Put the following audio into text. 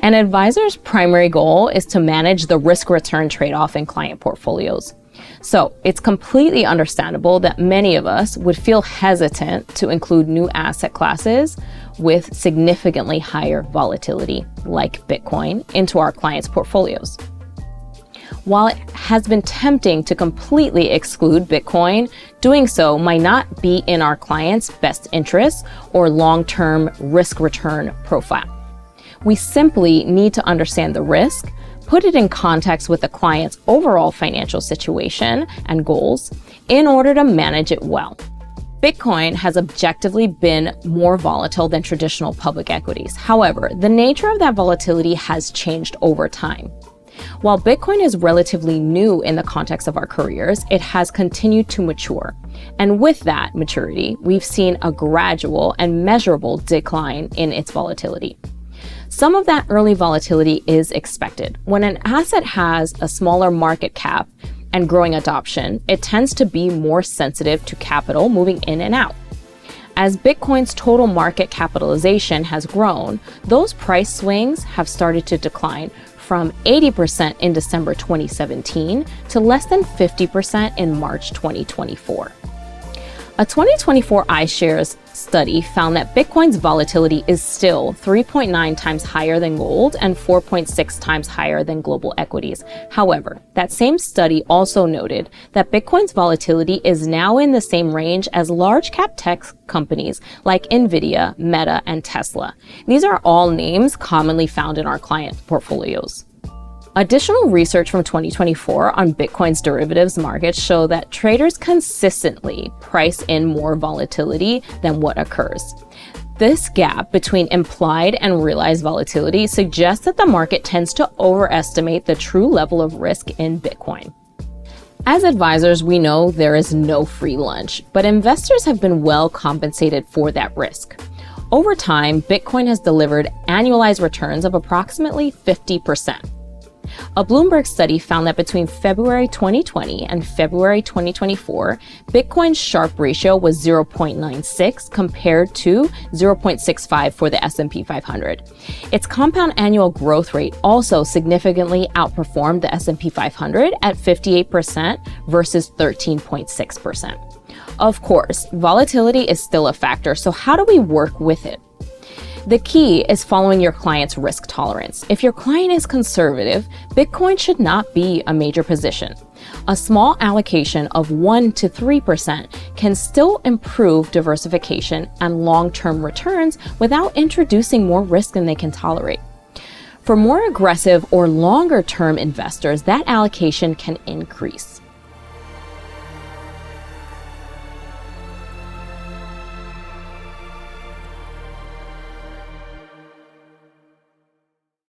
An advisor's primary goal is to manage the risk-return trade-off in client portfolios. So it's completely understandable that many of us would feel hesitant to include new asset classes with significantly higher volatility, like Bitcoin, into our clients' portfolios. While it has been tempting to completely exclude Bitcoin, doing so might not be in our clients' best interests or long-term risk-return profile. We simply need to understand the risk, put it in context with the client's overall financial situation and goals in order to manage it well. Bitcoin has objectively been more volatile than traditional public equities. However, the nature of that volatility has changed over time. While Bitcoin is relatively new in the context of our careers, it has continued to mature. And with that maturity, we've seen a gradual and measurable decline in its volatility. Some of that early volatility is expected. When an asset has a smaller market cap and growing adoption, it tends to be more sensitive to capital moving in and out. As Bitcoin's total market capitalization has grown, those price swings have started to decline from 80% in December 2017 to less than 50% in March 2024. A 2024 iShares study found that Bitcoin's volatility is still 3.9 times higher than gold and 4.6 times higher than global equities. However, that same study also noted that Bitcoin's volatility is now in the same range as large cap tech companies like Nvidia, Meta, and Tesla. These are all names commonly found in our client portfolios. Additional research from 2024 on Bitcoin's derivatives market show that traders consistently price in more volatility than what occurs. This gap between implied and realized volatility suggests that the market tends to overestimate the true level of risk in Bitcoin. As advisors, we know there is no free lunch, but investors have been well compensated for that risk. Over time, Bitcoin has delivered annualized returns of approximately 50%. A Bloomberg study found that between February 2020 and February 2024, Bitcoin's Sharpe ratio was 0.96 compared to 0.65 for the S&P 500. Its compound annual growth rate also significantly outperformed the S&P 500 at 58% versus 13.6%. Of course, volatility is still a factor, so how do we work with it? The key is following your client's risk tolerance. If your client is conservative, Bitcoin should not be a major position. A small allocation of 1 to 3% can still improve diversification and long-term returns without introducing more risk than they can tolerate. For more aggressive or longer-term investors, that allocation can increase.